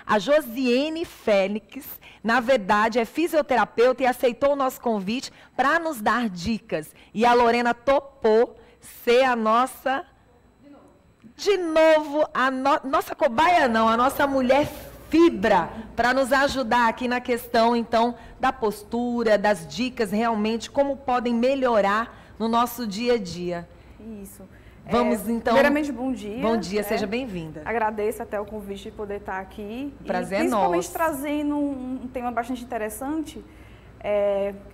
A Josiane Félix, na verdade, é fisioterapeuta e aceitou o nosso convite para nos dar dicas. E a Lorena topou ser a nossa... De novo, nossa cobaia não, a nossa mulher fibra, para nos ajudar aqui na questão, então, da postura, das dicas, realmente, como podem melhorar no nosso dia a dia. Isso. Vamos, então... Primeiramente, bom dia. Bom dia, seja bem-vinda. Agradeço até o convite de poder estar aqui. O prazer é principalmente nosso. Trazendo um tema bastante interessante.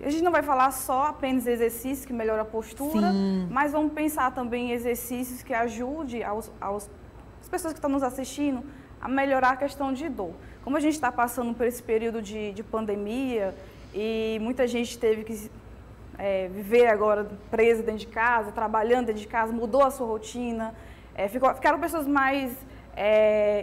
A gente não vai falar só apenas exercícios que melhoram a postura, Sim. mas vamos pensar também em exercícios que ajudem as pessoas que estão nos assistindo a melhorar a questão de dor. Como a gente está passando por esse período de pandemia e muita gente teve que viver agora presa dentro de casa, trabalhando dentro de casa, mudou a sua rotina, ficaram pessoas mais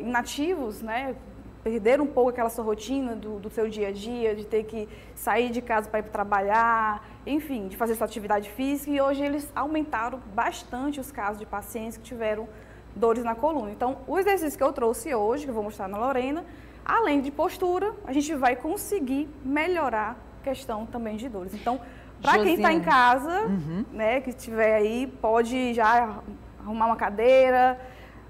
inativos, né? Perderam um pouco aquela sua rotina do seu dia a dia, de ter que sair de casa para ir trabalhar, enfim, de fazer sua atividade física. E hoje eles aumentaram bastante os casos de pacientes que tiveram dores na coluna. Então, o exercício que eu trouxe hoje, que eu vou mostrar na Lorena, além de postura, a gente vai conseguir melhorar a questão também de dores. Então, para quem está em casa, né, que estiver aí, pode já arrumar uma cadeira,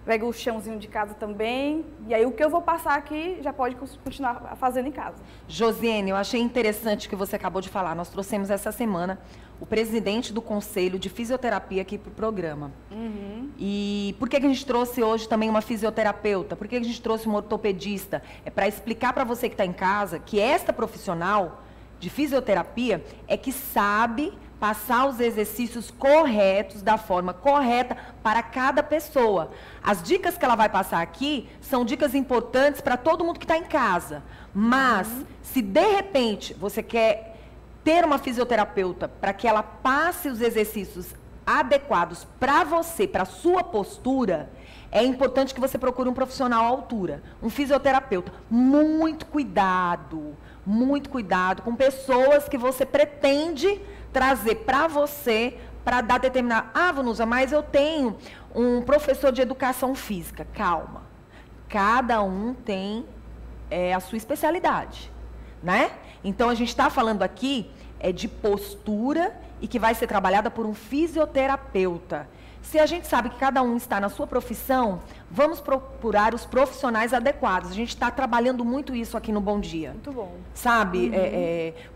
pega o chãozinho de casa também, e aí o que eu vou passar aqui já pode continuar fazendo em casa. Josiane, eu achei interessante o que você acabou de falar. Nós trouxemos essa semana o presidente do Conselho de Fisioterapia aqui para o programa. E por que a gente trouxe hoje também uma fisioterapeuta? Por que a gente trouxe uma ortopedista? É para explicar para você que está em casa que esta profissional de fisioterapia é que sabe passar os exercícios corretos, da forma correta para cada pessoa. As dicas que ela vai passar aqui são dicas importantes para todo mundo que está em casa. Mas, se de repente você quer ter uma fisioterapeuta para que ela passe os exercícios adequados para você, para a sua postura, é importante que você procure um profissional à altura, um fisioterapeuta. Muito cuidado com pessoas que você pretende trazer para você, para dar determinado... Ah, Vanusa, mas eu tenho um professor de educação física. Calma. Cada um tem a sua especialidade, né? Então, a gente está falando aqui de postura e que vai ser trabalhada por um fisioterapeuta. Se a gente sabe que cada um está na sua profissão, vamos procurar os profissionais adequados. A gente está trabalhando muito isso aqui no Bom Dia. Muito bom. Sabe?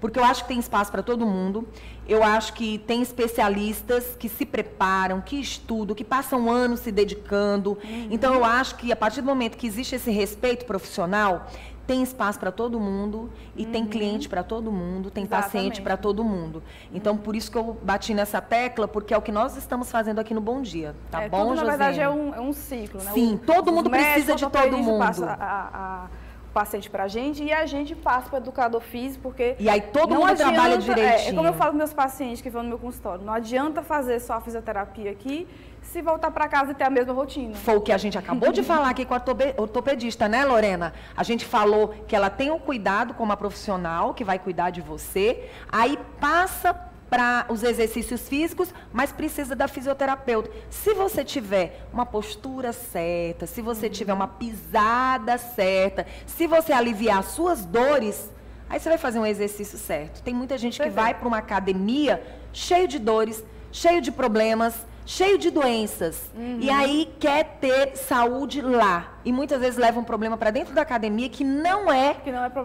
Porque eu acho que tem espaço para todo mundo. Eu acho que tem especialistas que se preparam, que estudam, que passam anos se dedicando. Então, eu acho que a partir do momento que existe esse respeito profissional, tem espaço para todo mundo e tem cliente para todo mundo, tem paciente para todo mundo. Então, por isso que eu bati nessa tecla, porque é o que nós estamos fazendo aqui no Bom Dia. Tá bom, Josiane? Na verdade, é um ciclo, né? Sim, todo mundo precisa de todo mundo. Passa o paciente para a gente e a gente passa para o educador físico, porque... E aí todo mundo trabalha direitinho. É como eu falo com meus pacientes que vão no meu consultório, não adianta fazer só a fisioterapia aqui, se voltar para casa e ter a mesma rotina. Foi o que a gente acabou de falar aqui com a ortopedista, né, Lorena? A gente falou que ela tem um cuidado com uma profissional que vai cuidar de você, aí passa para os exercícios físicos, mas precisa da fisioterapeuta. Se você tiver uma postura certa, se você tiver uma pisada certa, se você aliviar as suas dores, aí você vai fazer um exercício certo. Tem muita gente que vai para uma academia cheio de dores, cheio de problemas, cheio de doenças, e aí quer ter saúde lá. E muitas vezes leva um problema para dentro da academia que não é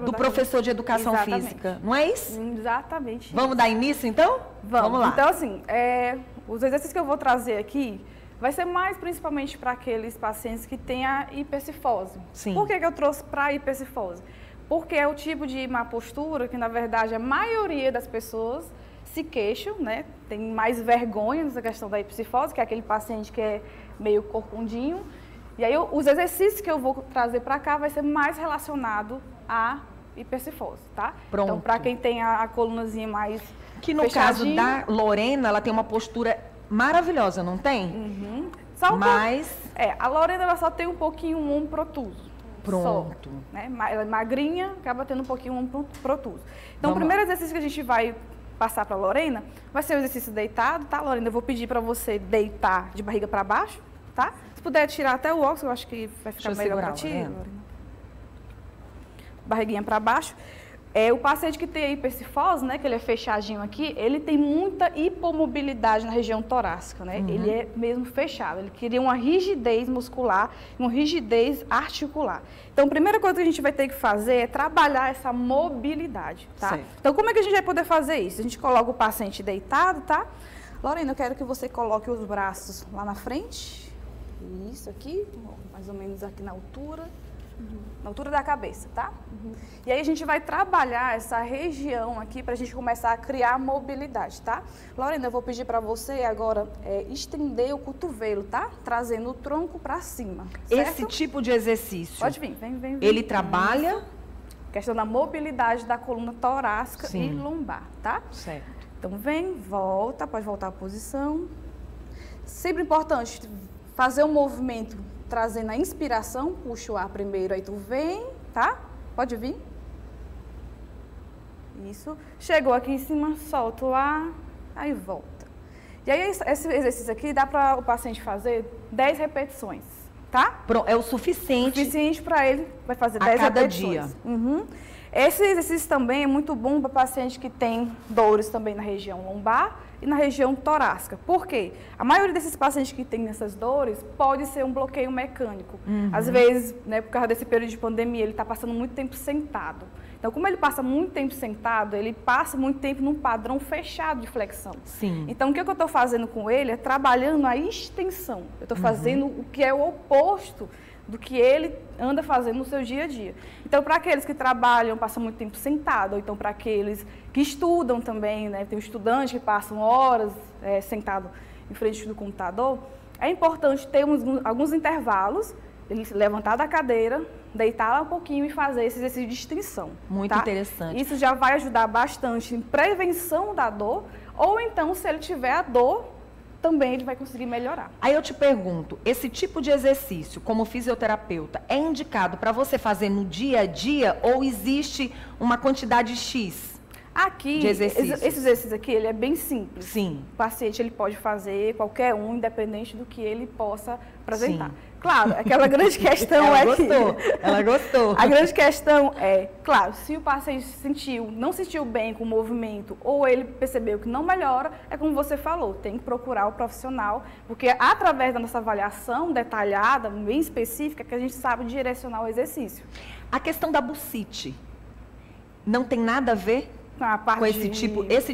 do professor de educação física. Não é isso? Exatamente. Vamos dar início, então? Vamos lá. Então, assim, os exercícios que eu vou trazer aqui vai ser mais principalmente para aqueles pacientes que têm a hipercifose. Sim. Por que eu trouxe para a hipercifose? Porque é o tipo de má postura que, na verdade, a maioria das pessoas se queixam, né? Tem mais vergonha nessa questão da hipercifose, que é aquele paciente que é meio corcundinho. E aí, os exercícios que eu vou trazer para cá vai ser mais relacionado à hipercifose, tá? Pronto. Então, para quem tem a colunazinha mais que no caso da Lorena, ela tem uma postura maravilhosa, não tem? Só mas... a Lorena, ela só tem um pouquinho um ombro protuso. Pronto. Só, né? Ela é magrinha, acaba tendo um pouquinho um ombro protuso. Então, o primeiro exercício que a gente vai passar para a Lorena vai ser o exercício deitado, tá, Lorena? Eu vou pedir para você deitar de barriga para baixo, tá? Se puder tirar até o óculos, eu acho que vai ficar melhor para ti, Lorena. barriguinha para baixo. O paciente que tem hipercifose, né, que ele é fechadinho aqui, ele tem muita hipomobilidade na região torácica, né? Ele é mesmo fechado, ele cria uma rigidez muscular, uma rigidez articular. Então, a primeira coisa que a gente vai ter que fazer é trabalhar essa mobilidade, tá? Certo. Então, como é que a gente vai poder fazer isso? A gente coloca o paciente deitado, tá? Lorena, eu quero que você coloque os braços lá na frente. Isso aqui, mais ou menos aqui na altura. Na altura da cabeça, tá? E aí a gente vai trabalhar essa região aqui para a gente começar a criar mobilidade, tá? Lorena, eu vou pedir para você agora estender o cotovelo, tá? Trazendo o tronco para cima, certo? Esse tipo de exercício. Pode vir, vem. Ele trabalha... Isso. Questão da mobilidade da coluna torácica e lombar, tá? Certo. Então vem, volta, pode voltar à posição. Sempre importante fazer um movimento trazendo a inspiração, puxa o ar primeiro, aí tu vem, tá? Pode vir. Isso. Chegou aqui em cima, solta o ar, aí volta. E aí esse exercício aqui dá para o paciente fazer 10 repetições, tá? Pronto, é o suficiente. Suficiente para ele, vai fazer 10 cada repetições. dia. Esse exercício também é muito bom para paciente que tem dores também na região lombar e na região torácica. Por quê? A maioria desses pacientes que têm essas dores pode ser um bloqueio mecânico. Às vezes, né, por causa desse período de pandemia, ele está passando muito tempo sentado. Então, como ele passa muito tempo sentado, ele passa muito tempo num padrão fechado de flexão. Sim. Então, o que eu estou fazendo com ele é trabalhando a extensão. Eu estou fazendo o que é o oposto do que ele anda fazendo no seu dia a dia. Então, para aqueles que trabalham, passam muito tempo sentado, ou então para aqueles que estudam também, né? Tem estudantes que passam horas sentado em frente do computador, é importante ter alguns intervalos, ele se levantar da cadeira, deitar lá um pouquinho e fazer esse exercício de extensão. Muito interessante. Isso já vai ajudar bastante em prevenção da dor, ou então, se ele tiver a dor, também ele vai conseguir melhorar. Aí eu te pergunto, esse tipo de exercício, como fisioterapeuta, é indicado para você fazer no dia a dia ou existe uma quantidade X de exercícios? Esse exercício aqui, ele é bem simples. Sim. O paciente, ele pode fazer qualquer um, independente do que ele possa apresentar. Sim. Claro, aquela grande questão Ela gostou. A grande questão é, claro, se o paciente não sentiu bem com o movimento ou ele percebeu que não melhora, é como você falou, tem que procurar o profissional, porque através da nossa avaliação detalhada, bem específica, que a gente sabe direcionar o exercício. A questão da bursite não tem nada a ver com esse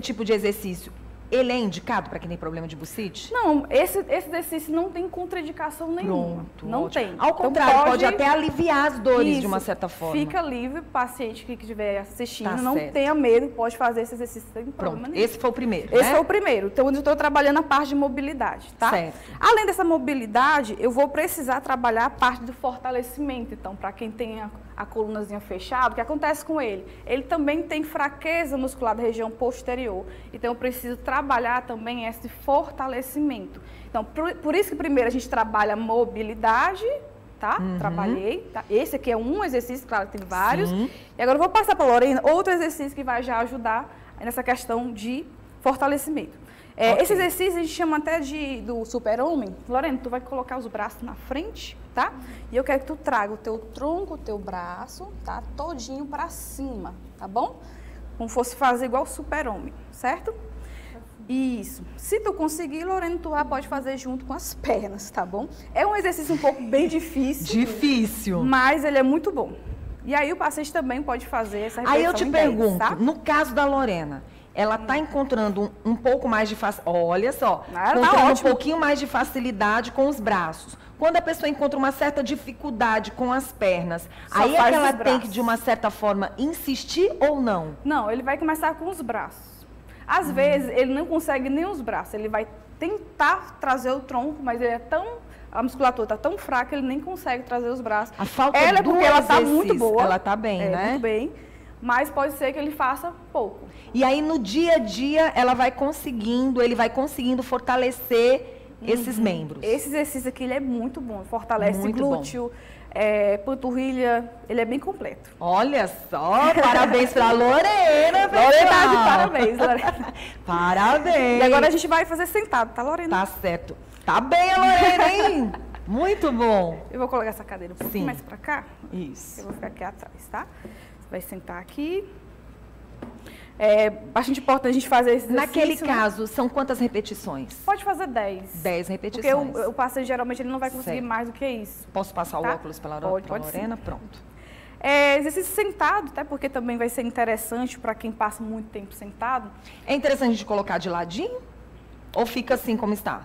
tipo de exercício? Ele é indicado para quem tem problema de bursite? Não, esse exercício não tem contraindicação nenhuma. Pronto, não ótimo. tem. Ao contrário, pode até aliviar as dores de uma certa forma. Fica livre, o paciente que estiver assistindo, Tá não certo. tenha medo, pode fazer esse exercício sem problema Pronto, nenhum. esse foi o primeiro, Esse né? foi o primeiro. Então, eu estou trabalhando a parte de mobilidade, tá? Certo. Além dessa mobilidade, eu vou precisar trabalhar a parte do fortalecimento. Então, para quem tem a colunazinha fechada, o que acontece com ele? Ele também tem fraqueza muscular da região posterior. Então, eu preciso trabalhar também esse fortalecimento. Então, por isso que primeiro a gente trabalha a mobilidade, tá? Trabalhei, tá? Esse aqui é um exercício, claro, tem vários. Sim. E agora eu vou passar para a Lorena outro exercício que vai já ajudar nessa questão de fortalecimento. Ok. Esse exercício a gente chama até do super-homem. Lorena, tu vai colocar os braços na frente, tá? E eu quero que tu traga o teu tronco, o teu braço, tá? Todinho para cima, tá bom? Como fosse fazer igual o super-homem, certo? Isso. Se tu conseguir, Lorena, tu pode fazer junto com as pernas, tá bom? É um exercício um pouco bem difícil. Difícil. Mas ele é muito bom. E aí o paciente também pode fazer essa repetição. Aí eu te em 10, pergunto, tá? no caso da Lorena, ela está encontrando um pouco mais de facilidade, olha só, Ela tá encontrando um ótimo. pouquinho mais de facilidade com os braços. Quando a pessoa encontra uma certa dificuldade com as pernas, Só aí é faz que ela os tem braços. que, de uma certa forma, insistir ou não? Não, ele vai começar com os braços. Às vezes, ele não consegue nem os braços. Ele vai tentar trazer o tronco, mas ele a musculatura está tão fraca, ele nem consegue trazer os braços. A falta ela é do porque ela está exercício, muito boa. ela está bem, né? Muito bem. Mas pode ser que ele faça pouco. E aí, no dia a dia, ele vai conseguindo fortalecer esses membros. Esse exercício aqui ele é muito bom. Fortalece Muito glúteo, panturrilha, ele é bem completo. Olha só, parabéns pra Lorena, pessoal. Lorena, tá de parabéns, Lorena. Parabéns. E agora a gente vai fazer sentado, tá, Lorena? Tá certo. Tá bem, a Lorena, hein? Muito bom. Eu vou colocar essa cadeira um pouquinho Sim. mais pra cá. Isso. Eu vou ficar aqui atrás, tá? Vai sentar aqui. É bastante importante a gente fazer esse exercício. Naquele caso, são quantas repetições? Pode fazer 10. 10 repetições. Porque o paciente geralmente ele não vai conseguir mais do que isso. Posso passar o óculos para a Lorena? Sim. Pronto. Exercício sentado, até porque também vai ser interessante para quem passa muito tempo sentado. É interessante de colocar de ladinho? Ou fica assim como está?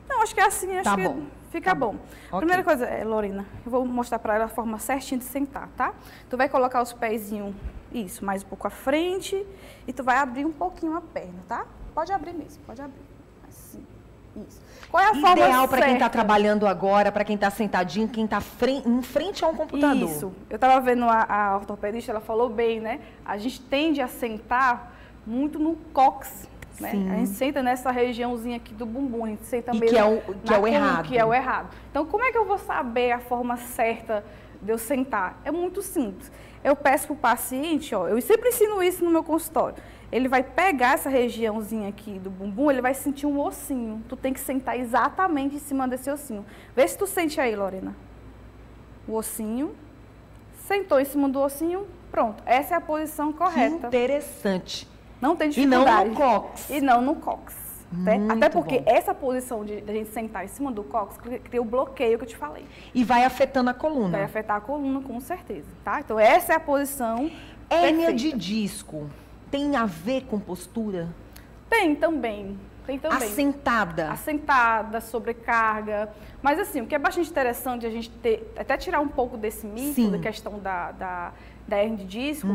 Não, acho que é assim, acho que fica bom. Okay. Primeira coisa, Lorena, eu vou mostrar para ela a forma certinha de sentar, tá? Tu vai colocar os pezinhos, isso, mais um pouco à frente, e tu vai abrir um pouquinho a perna, tá? Pode abrir mesmo, pode abrir. Assim, isso. Qual é a forma ideal para quem está certa? trabalhando agora, para quem está sentadinho, quem está em frente a um computador? Isso. Eu estava vendo a ortopedista, ela falou bem, né? A gente tende a sentar muito no cóccix. Né? A gente senta nessa regiãozinha aqui do bumbum, a gente senta mesmo que é o errado. Que é o errado. Então, como é que eu vou saber a forma certa de eu sentar? É muito simples. Eu peço para o paciente, ó, eu sempre ensino isso no meu consultório. Ele vai pegar essa regiãozinha aqui do bumbum, ele vai sentir um ossinho. Tu tem que sentar exatamente em cima desse ossinho. Vê se tu sente aí, Lorena. O ossinho. Sentou em cima do ossinho, pronto. Essa é a posição correta. Que interessante. Não tem dificuldade. E não no cóccix. E não no cóccix. Até porque bom. essa posição de a gente sentar em cima do cóccix cria o bloqueio que eu te falei. E vai afetando a coluna. Vai afetar a coluna, com certeza, tá? Então, essa é a posição Hérnia perfeita. de disco tem a ver com postura? Tem também. Assentada. Assentada, sobrecarga. Mas, assim, o que é bastante interessante a gente ter, até tirar um pouco desse mito, da questão da hérnia de disco,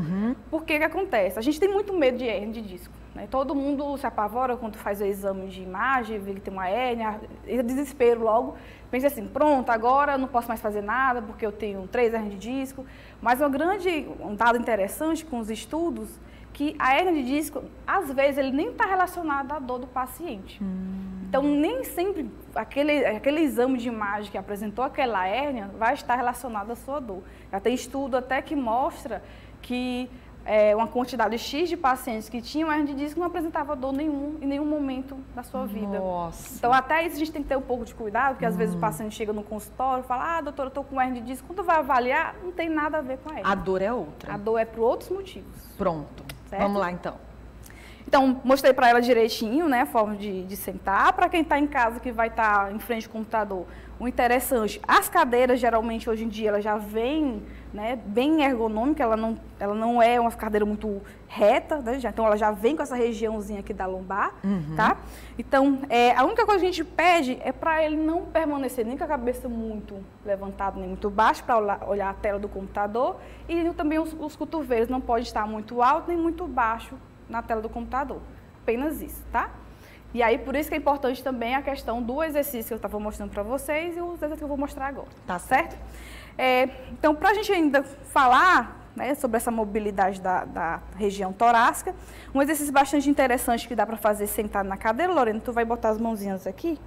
porque o que acontece? A gente tem muito medo de hérnia de disco. Né? Todo mundo se apavora quando faz o exame de imagem, vê que tem uma hérnia, é desespero logo. Pensa assim, pronto, agora eu não posso mais fazer nada porque eu tenho 3 hérnias de disco. Mas um dado interessante com os estudos, que a hérnia de disco, às vezes, ele nem está relacionado à dor do paciente. Então, nem sempre aquele exame de imagem que apresentou aquela hérnia vai estar relacionado à sua dor. Já tem estudo até que mostra que uma quantidade X de pacientes que tinham hérnia de disco não apresentava dor nenhum em nenhum momento da sua vida. Nossa. Então, até isso a gente tem que ter um pouco de cuidado, porque às vezes o paciente chega no consultório e fala, doutora, eu estou com hérnia de disco. Quando vai avaliar, não tem nada a ver com a hérnia. A dor é outra. A dor é por outros motivos. Pronto. Certo? Vamos lá, então. Então, mostrei para ela direitinho, né, a forma de sentar. Para quem está em casa, que vai estar em frente ao computador, o interessante, as cadeiras, geralmente, hoje em dia, ela já vem, né, bem ergonômica, ela não é uma cadeira muito reta, né, então ela já vem com essa regiãozinha aqui da lombar, tá? Então, a única coisa que a gente pede é para ele não permanecer nem com a cabeça muito levantada, nem muito baixa, para olhar a tela do computador, e também os cotovelos não pode estar muito alto nem muito baixo na tela do computador. Apenas isso, tá? E aí, por isso que é importante também a questão do exercício que eu estava mostrando para vocês e os exercícios que eu vou mostrar agora. Tá certo? Então, para a gente ainda falar, né, sobre essa mobilidade da região torácica, um exercício bastante interessante que dá para fazer sentado na cadeira, Lorena, tu vai botar as mãozinhas aqui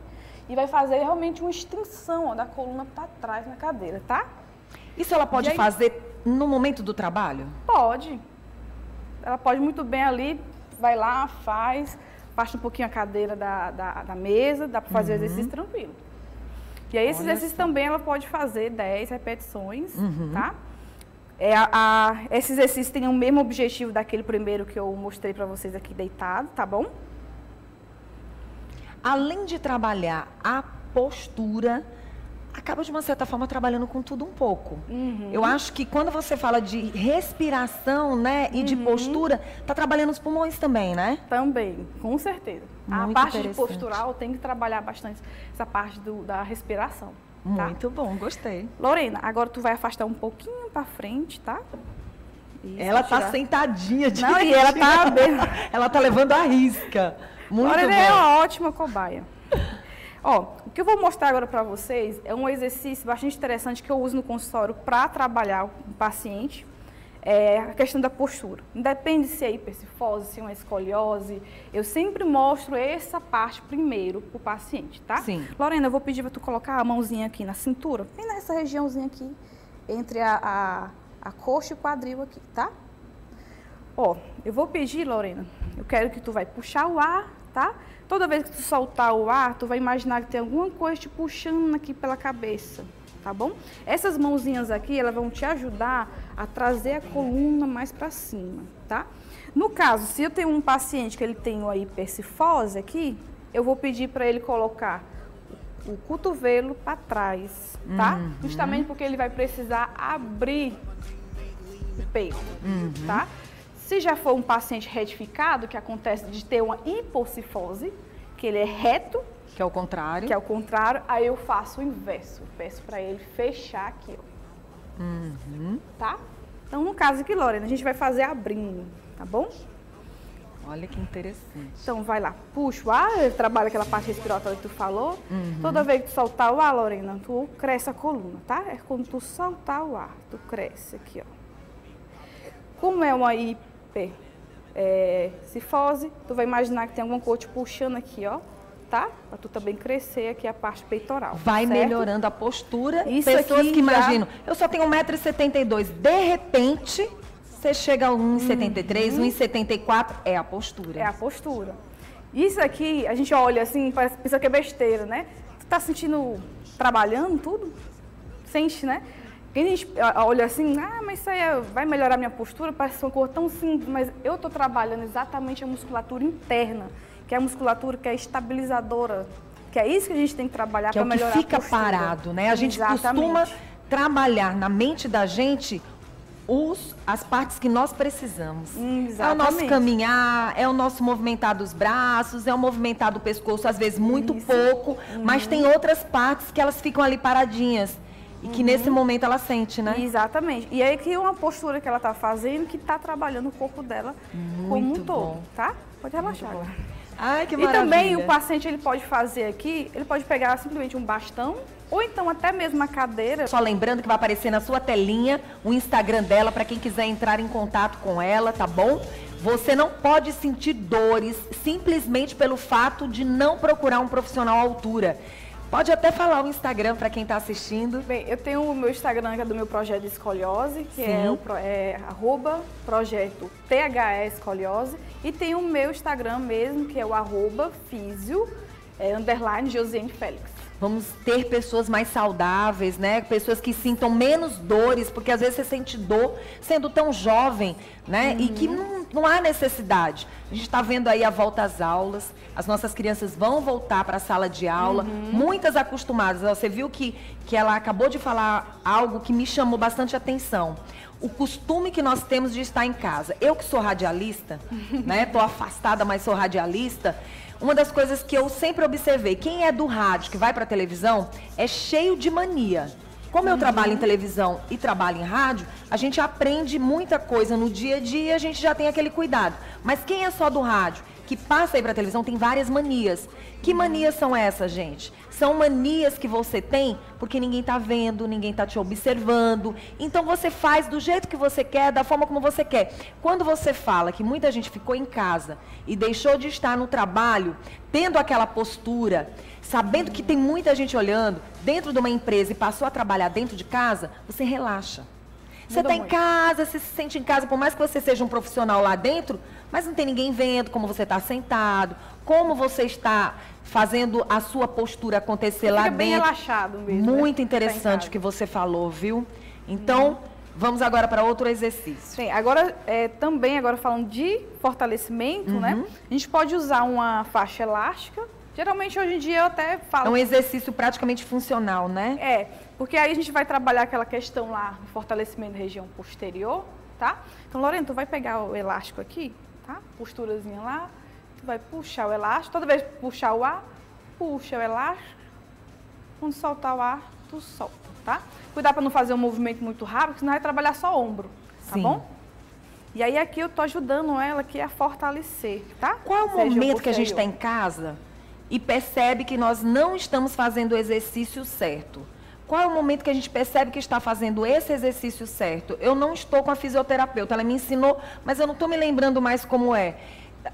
e vai fazer realmente uma extensão da coluna para trás na cadeira, tá? Isso ela pode fazer no momento do trabalho? Pode. Ela pode muito bem ali, vai lá, faz, baixa um pouquinho a cadeira da mesa, dá para fazer o exercício tranquilo. E aí, esse exercício também ela pode fazer 10 repetições, tá? Esse exercício tem o mesmo objetivo daquele primeiro que eu mostrei para vocês aqui deitado, tá bom? Além de trabalhar a postura, acaba de uma certa forma trabalhando com tudo um pouco. Eu acho que quando você fala de respiração, né, e de postura, tá trabalhando os pulmões também, né? Também, com certeza. A parte de postural tem que trabalhar bastante essa parte da respiração. Tá? Muito bom, gostei. Lorena, agora tu vai afastar um pouquinho para frente, tá? Isso, ela tá sentadinha de Não, e ela tá bem... Ela tá levando a risca. Muito Lorena bom. é uma ótima cobaia. Ó, o que eu vou mostrar agora para vocês é um exercício bastante interessante que eu uso no consultório para trabalhar o paciente. A questão da postura. Independe se é hipercifose, se é uma escoliose, eu sempre mostro essa parte primeiro para o paciente, tá? Sim. Lorena, eu vou pedir para tu colocar a mãozinha aqui na cintura, bem nessa regiãozinha aqui, entre a coxa e o quadril aqui, tá? Ó, eu vou pedir, Lorena, eu quero que tu vai puxar o ar, tá? Toda vez que tu soltar o ar, tu vai imaginar que tem alguma coisa te puxando aqui pela cabeça. tá bom? Essas mãozinhas aqui, elas vão te ajudar a trazer a coluna mais para cima, tá? No caso, se eu tenho um paciente que ele tem uma hipercifose aqui, eu vou pedir para ele colocar o cotovelo para trás, tá? Justamente porque ele vai precisar abrir o peito, tá? Se já for um paciente retificado, que acontece de ter uma hipocifose, que ele é reto, que é o contrário. Que é o contrário, aí eu faço o inverso. Eu peço para ele fechar aqui, ó. Tá? Então, no caso aqui, Lorena, a gente vai fazer abrindo, tá bom? Olha que interessante. Então, vai lá, puxa o ar, trabalha aquela parte respiratória que tu falou. Toda vez que tu soltar o ar, Lorena, tu cresce a coluna, tá? É quando tu soltar o ar, tu cresce aqui, ó. Como é uma hipercifose, tu vai imaginar que tem alguma coisa te puxando aqui, ó. Tá? Pra tu também crescer aqui a parte peitoral. Vai certo? Melhorando a postura. Isso pessoas aqui que imaginam, eu só tenho 1,72 m, de repente, você chega a 1,73 m, 1,74 m, é a postura. É a postura. Isso aqui, a gente olha assim, pensa que é besteira, né? Tu tá sentindo, trabalhando tudo? Sente, né? E a gente olha assim, mas isso aí vai melhorar minha postura, parece uma coisa tão simples, mas eu tô trabalhando exatamente a musculatura interna, que é a musculatura que é estabilizadora, que é isso que a gente tem que trabalhar para melhorar a postura. Que fica parado, né? A gente costuma trabalhar na mente da gente as partes que nós precisamos. É o nosso caminhar, é o nosso movimentar dos braços, é o movimentar do pescoço, às vezes muito pouco, mas tem outras partes que elas ficam ali paradinhas. E que nesse momento ela sente, né? Exatamente. E aí que é uma postura que ela tá fazendo que tá trabalhando o corpo dela como um todo, tá? Pode relaxar agora. Ai, que maravilha. E também o paciente, ele pode fazer aqui, ele pode pegar simplesmente um bastão ou então até mesmo uma cadeira. Só lembrando que vai aparecer na sua telinha o Instagram dela para quem quiser entrar em contato com ela, tá bom? Você não pode sentir dores simplesmente pelo fato de não procurar um profissional à altura. Pode até falar o Instagram para quem está assistindo. Bem, eu tenho o meu Instagram, que é do meu projeto de escoliose, que é @projeto THE Escoliose. E tem o meu Instagram mesmo, que é o @fisio, _Josiane Félix. Vamos ter pessoas mais saudáveis, né? Pessoas que sintam menos dores, porque às vezes você sente dor sendo tão jovem, né? E que não há necessidade. A gente está vendo aí a volta às aulas, as nossas crianças vão voltar para a sala de aula, muitas acostumadas. Você viu que ela acabou de falar algo que me chamou bastante atenção. O costume que nós temos de estar em casa. Eu que sou radialista, né? Tô afastada, mas sou radialista. Uma das coisas que eu sempre observei, quem é do rádio, que vai para a televisão, é cheio de mania. Como eu trabalho em televisão e trabalho em rádio, a gente aprende muita coisa no dia a dia e a gente já tem aquele cuidado. Mas quem é só do rádio, que passa aí para a televisão, tem várias manias. Que manias são essas, gente? São manias que você tem porque ninguém está vendo, ninguém está te observando. Então você faz do jeito que você quer, da forma como você quer. Quando você fala que muita gente ficou em casa e deixou de estar no trabalho, tendo aquela postura, sabendo que tem muita gente olhando, dentro de uma empresa e passou a trabalhar dentro de casa, você relaxa. Você está em casa, você se sente em casa, por mais que você seja um profissional lá dentro, mas não tem ninguém vendo como você está sentado, como você está fazendo a sua postura acontecer lá dentro. Bem relaxado mesmo. Muito interessante o que você falou, viu? Então, vamos agora para outro exercício. Sim, agora também falando de fortalecimento, né? A gente pode usar uma faixa elástica. Geralmente hoje em dia eu até falo. É um exercício praticamente funcional, né? Porque aí a gente vai trabalhar aquela questão lá, fortalecimento da região posterior, tá? Então, Lorena, tu vai pegar o elástico aqui, tá? Posturazinha lá, tu vai puxar o elástico, toda vez que puxar o ar, puxa o elástico, quando soltar o ar, tu solta, tá? Cuidar para não fazer um movimento muito rápido, senão vai trabalhar só ombro, tá bom? E aí aqui eu tô ajudando ela aqui a fortalecer, tá? Qual é o momento que a gente está em casa e percebe que nós não estamos fazendo o exercício certo? Qual é o momento que a gente percebe que está fazendo esse exercício certo? Eu não estou com a fisioterapeuta, ela me ensinou, mas eu não estou me lembrando mais como é.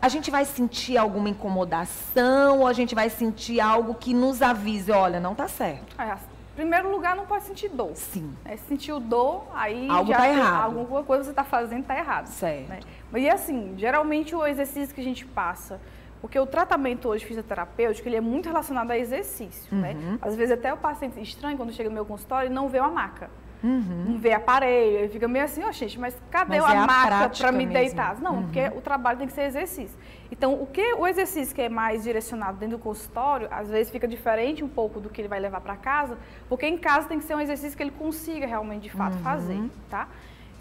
A gente vai sentir alguma incomodação ou a gente vai sentir algo que nos avise, olha, não está certo? Em primeiro lugar, não pode sentir dor. Sim. Se sentiu dor, aí algo está errado. Alguma coisa que você está fazendo está errado. Certo. Né? E assim, geralmente o exercício que a gente passa Porque o tratamento hoje fisioterapêutico, ele é muito relacionado a exercício, né? Às vezes até o paciente estranho, quando chega no meu consultório, ele não vê uma maca. Não vê aparelho, ele fica meio assim, gente, mas cadê a maca para me deitar? Não, porque o trabalho tem que ser exercício. Então, o exercício que é mais direcionado dentro do consultório, às vezes fica diferente um pouco do que ele vai levar para casa, porque em casa tem que ser um exercício que ele consiga realmente, de fato, fazer, tá?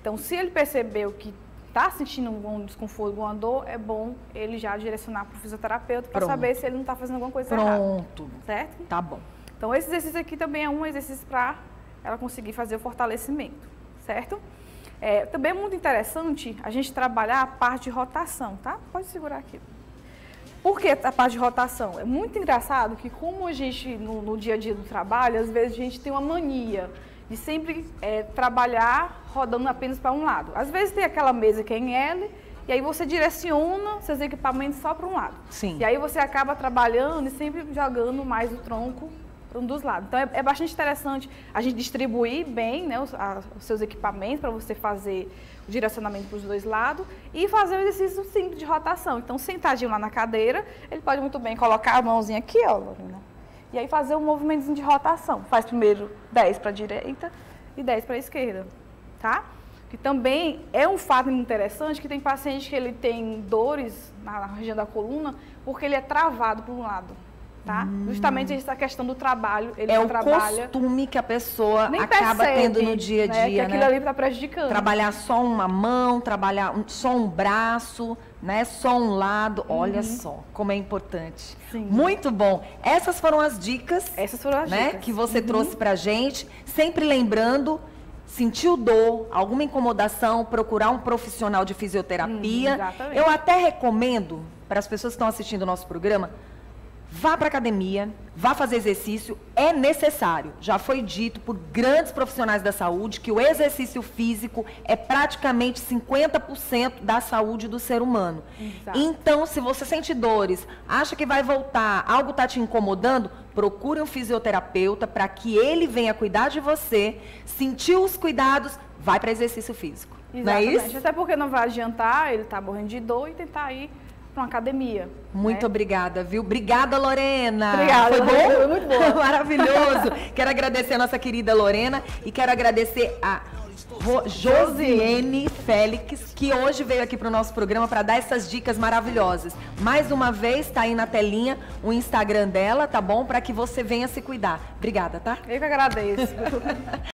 Então, se ele percebeu que está sentindo algum desconforto, alguma dor, é bom ele já direcionar para o fisioterapeuta para saber se ele não está fazendo alguma coisa errada. Pronto. Certo? Tá bom. Então, esse exercício aqui também é um exercício para ela conseguir fazer o fortalecimento, certo? Também é muito interessante a gente trabalhar a parte de rotação, tá? Pode segurar aqui. Por que a parte de rotação? É muito engraçado que como a gente, no dia a dia do trabalho, às vezes a gente tem uma mania de sempre trabalhar rodando apenas para um lado. Às vezes tem aquela mesa que é em L, e aí você direciona seus equipamentos só para um lado. Sim. E aí você acaba trabalhando e sempre jogando mais o tronco para um dos lados. Então, é bastante interessante a gente distribuir bem, né, os seus equipamentos para você fazer o direcionamento para os dois lados e fazer um exercício simples de rotação. Então, sentadinho lá na cadeira, ele pode muito bem colocar a mãozinha aqui, ó, Lorena, e aí fazer um movimentozinho de rotação. Faz primeiro 10 para a direita e 10 para a esquerda, tá? Que também é um fato muito interessante que tem paciente que ele tem dores na região da coluna porque ele é travado para um lado. Tá? Justamente essa questão do trabalho, ele trabalha... É o costume que a pessoa acaba tendo no dia a dia, que aquilo ali está prejudicando. Trabalhar só uma mão, trabalhar só um braço, né? Só um lado. Olha só como é importante. Sim. Muito bom. Essas foram as dicas, né, que você trouxe pra gente. Sempre lembrando, sentiu dor, alguma incomodação, procurar um profissional de fisioterapia. Exatamente. Eu até recomendo, para as pessoas que estão assistindo o nosso programa, vá para a academia, vá fazer exercício, é necessário. Já foi dito por grandes profissionais da saúde que o exercício físico é praticamente 50% da saúde do ser humano. Exato. Então, se você sente dores, acha que vai voltar, algo está te incomodando, procure um fisioterapeuta para que ele venha cuidar de você, sentir os cuidados, vai para exercício físico. Exatamente. Não é isso? Até porque não vai adiantar ele tá morrendo de dor e tentar ir para uma academia. Muito obrigada, viu? Obrigada, Lorena. Obrigada. Foi bom? Foi muito bom. Maravilhoso. Quero agradecer a nossa querida Lorena e quero agradecer a Josiane Félix, que hoje veio aqui para o nosso programa para dar essas dicas maravilhosas. Mais uma vez, está aí na telinha o Instagram dela, tá bom? Para que você venha se cuidar. Obrigada, tá? Eu que agradeço.